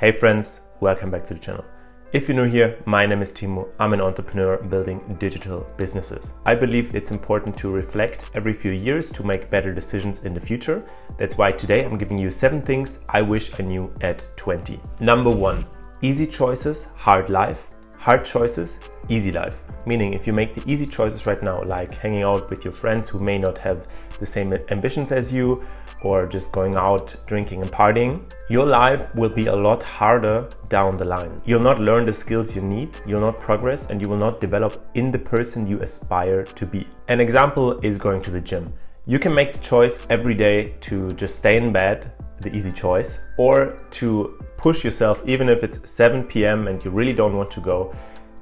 Hey friends, welcome back to the channel. If you're new here, my name is Timo. I'm an entrepreneur building digital businesses. I believe it's important to reflect every few years to make better decisions in the future. That's why today I'm giving you 7 things I wish I knew at 20. Number 1, easy choices, hard life. Hard choices, easy life. Meaning if you make the easy choices right now, like hanging out with your friends who may not have the same ambitions as you, or just going out drinking and partying, your life will be a lot harder down the line. You'll not learn the skills you need, you'll not progress, and you will not develop in the person you aspire to be. An example is going to the gym. You can make the choice every day to just stay in bed, the easy choice, or to push yourself, even if it's 7 p.m. and you really don't want to go,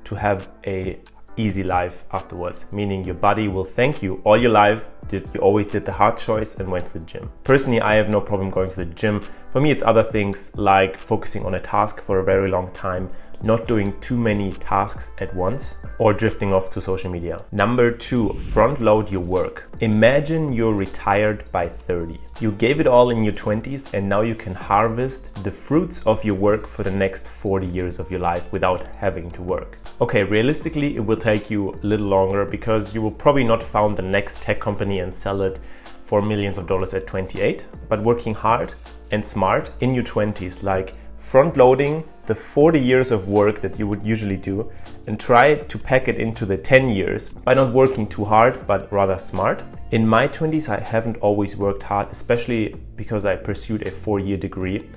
to have a easy life afterwards, meaning your body will thank you all your life that you always did the hard choice and went to the gym. Personally, I have no problem going to the gym. For me, it's other things like focusing on a task for a very long time, not doing too many tasks at once, or drifting off to social media. Number 2, front load your work. Imagine you're retired by 30. You gave it all in your 20s and now you can harvest the fruits of your work for the next 40 years of your life without having to work. Okay, realistically, it will take you a little longer because you will probably not found the next tech company and sell it for millions of dollars at 28, but working hard and smart in your 20s, like front loading the 40 years of work that you would usually do and try to pack it into the 10 years by not working too hard, but rather smart. In my 20s, I haven't always worked hard, especially because I pursued a 4-year degree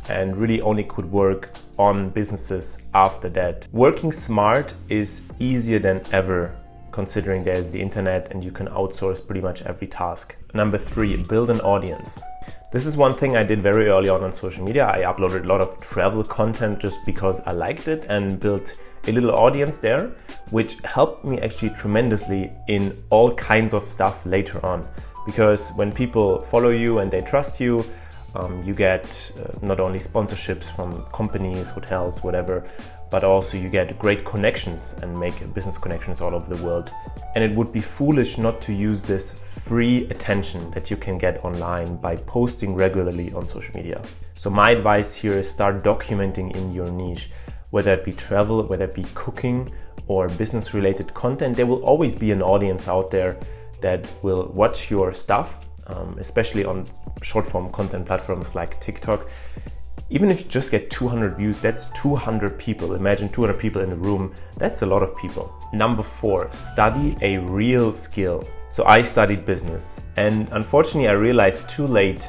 and really only could work on businesses after that. Working smart is easier than ever, considering there's the internet and you can outsource pretty much every task. Number 3, build an audience. This is one thing I did very early on social media. I uploaded a lot of travel content just because I liked it and built a little audience there, which helped me actually tremendously in all kinds of stuff later on. Because when people follow you and they trust you, you get not only sponsorships from companies, hotels, whatever, but also you get great connections and make business connections all over the world. And it would be foolish not to use this free attention that you can get online by posting regularly on social media. So my advice here is start documenting in your niche, whether it be travel, whether it be cooking or business related content. There will always be an audience out there that will watch your stuff, especially on short form content platforms like TikTok. Even if you just get 200 views, that's 200 people. Imagine 200 people in a room. That's a lot of people. Number 4, study a real skill. So I studied business, and unfortunately I realized too late,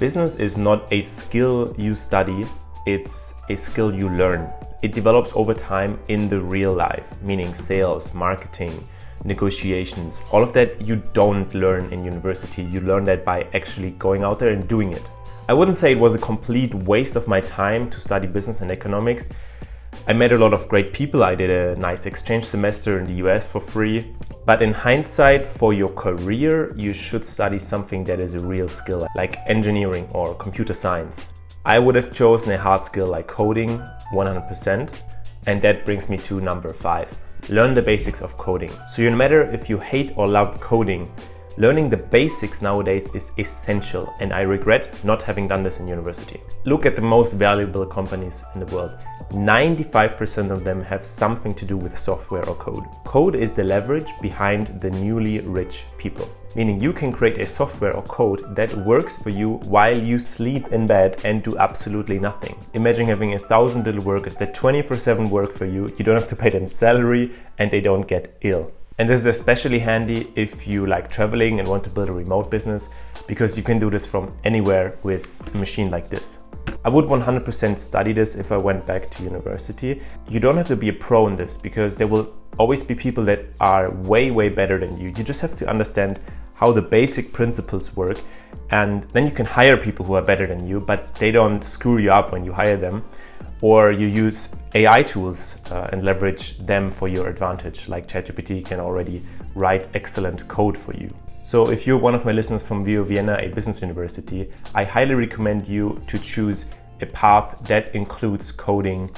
business is not a skill you study, it's a skill you learn. It develops over time in the real life, meaning sales, marketing, negotiations. All of that you don't learn in university. You learn that by actually going out there and doing it. I wouldn't say it was a complete waste of my time to study business and economics. I met a lot of great people. I did a nice exchange semester in the US for free. But in hindsight, for your career, you should study something that is a real skill, like engineering or computer science. I would have chosen a hard skill like coding, 100%. And that brings me to number 5. Learn the basics of coding. So no matter if you hate or love coding, learning the basics nowadays is essential, and I regret not having done this in university. Look at the most valuable companies in the world. 95% of them have something to do with software or code. Code is the leverage behind the newly rich people. Meaning you can create a software or code that works for you while you sleep in bed and do absolutely nothing. Imagine having 1,000 little workers that 24/7 work for you. You don't have to pay them salary and they don't get ill. And this is especially handy if you like traveling and want to build a remote business, because you can do this from anywhere with a machine like this. I would 100% study this if I went back to university. You don't have to be a pro in this because there will always be people that are way better than you. You just have to understand how the basic principles work, and then you can hire people who are better than you, but they don't screw you up when you hire them. Or you use AI tools and leverage them for your advantage, like ChatGPT can already write excellent code for you. So if you're one of my listeners from Vienna, a business university, I highly recommend you to choose a path that includes coding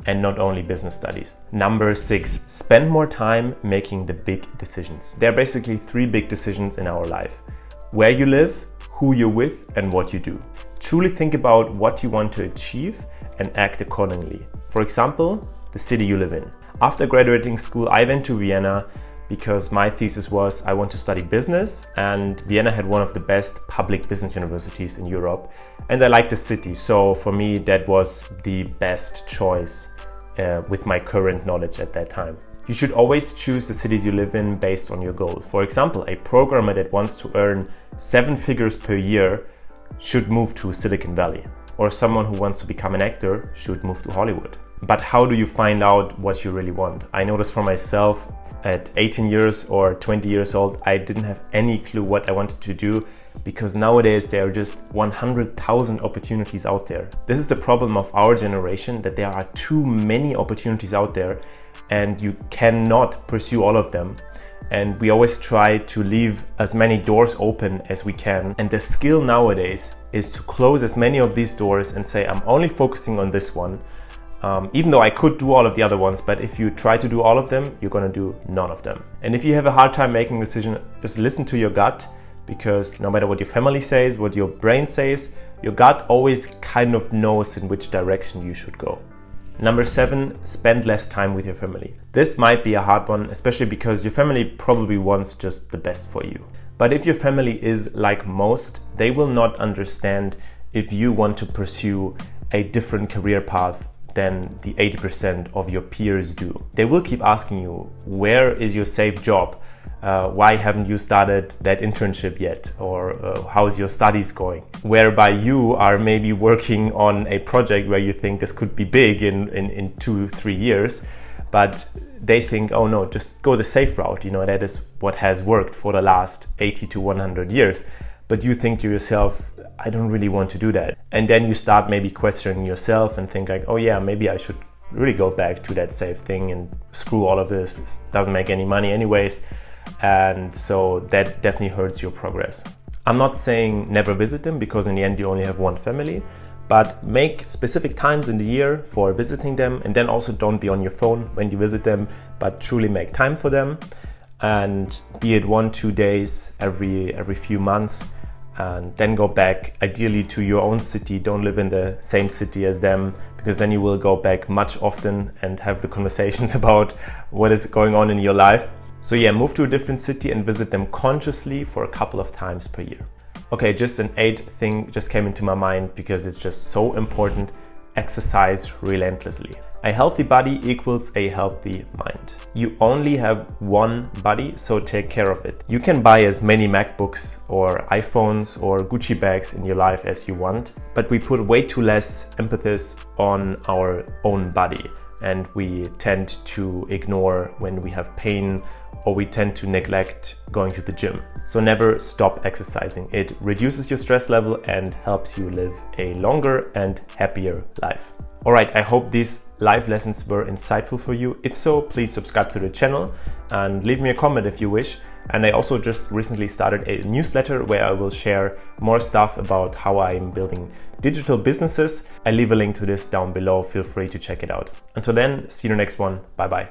and not only business studies. Number 6, spend more time making the big decisions. There are basically 3 big decisions in our life: where you live, who you're with, and what you do. Truly think about what you want to achieve and act accordingly. For example, the city you live in. After graduating school, I went to Vienna because my thesis was I want to study business, and Vienna had one of the best public business universities in Europe, and I liked the city. So for me, that was the best choice with my current knowledge at that time. You should always choose the cities you live in based on your goals. For example, a programmer that wants to earn 7 figures per year should move to Silicon Valley, or someone who wants to become an actor should move to Hollywood. But how do you find out what you really want? I noticed for myself at 18 years or 20 years old, I didn't have any clue what I wanted to do, because nowadays there are just 100,000 opportunities out there. This is the problem of our generation, that there are too many opportunities out there and you cannot pursue all of them. And we always try to leave as many doors open as we can. And the skill nowadays is to close as many of these doors and say, I'm only focusing on this one. Even though I could do all of the other ones, but if you try to do all of them, you're gonna do none of them. And if you have a hard time making a decision, just listen to your gut, because no matter what your family says, what your brain says, your gut always kind of knows in which direction you should go. Number 7, spend less time with your family. This might be a hard one, especially because your family probably wants just the best for you. But if your family is like most, they will not understand if you want to pursue a different career path than the 80% of your peers do. They will keep asking you, where is your safe job? Why haven't you started that internship yet? Or how's your studies going? Whereby you are maybe working on a project where you think this could be big in 2-3 years, but they think, oh no, just go the safe route. You know, that is what has worked for the last 80 to 100 years. But you think to yourself, I don't really want to do that. And then you start maybe questioning yourself and think like, oh yeah, maybe I should really go back to that safe thing and screw all of this. This doesn't make any money anyways. And so that definitely hurts your progress. I'm not saying never visit them, because in the end you only have one family, but make specific times in the year for visiting them, and then also don't be on your phone when you visit them, but truly make time for them. And be it 1-2 days every few months, and then go back ideally to your own city. Don't live in the same city as them, because then you will go back much often and have the conversations about what is going on in your life. So yeah, move to a different city and visit them consciously for a couple of times per year. Okay, just an 8th thing just came into my mind because it's just so important. Exercise relentlessly. A healthy body equals a healthy mind. You only have one body, so take care of it. You can buy as many MacBooks or iPhones or Gucci bags in your life as you want, but we put way too less emphasis on our own body, and we tend to ignore when we have pain, or we tend to neglect going to the gym. So never stop exercising. It reduces your stress level and helps you live a longer and happier life. All right, I hope these life lessons were insightful for you. If so, please subscribe to the channel and leave me a comment if you wish. And I also just recently started a newsletter where I will share more stuff about how I'm building digital businesses. I leave a link to this down below. Feel free to check it out. Until then, see you in the next one. Bye bye.